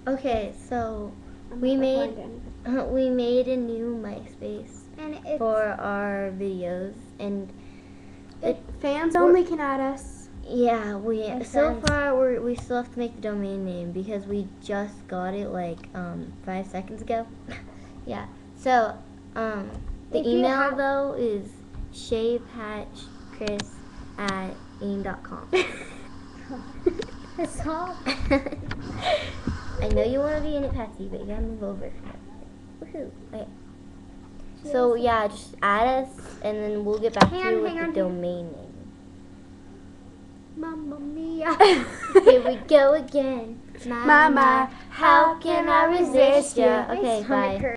Okay, so we made a new MySpace And for our videos, and fans only can add us. yeah, we And so friends. far we still have to make the domain name because we just got it like 5 seconds ago. Yeah. So the If you email have- though is cheypatchris@aim.com. That's all. I know you want to be in it, Patsy, but you gotta move over. Woohoo! Okay. So yeah, just add us, and then we'll get back to you with Hang the on. domain name. Mamma mia. Here we go again. Mama, how can I resist ya? Okay, bye.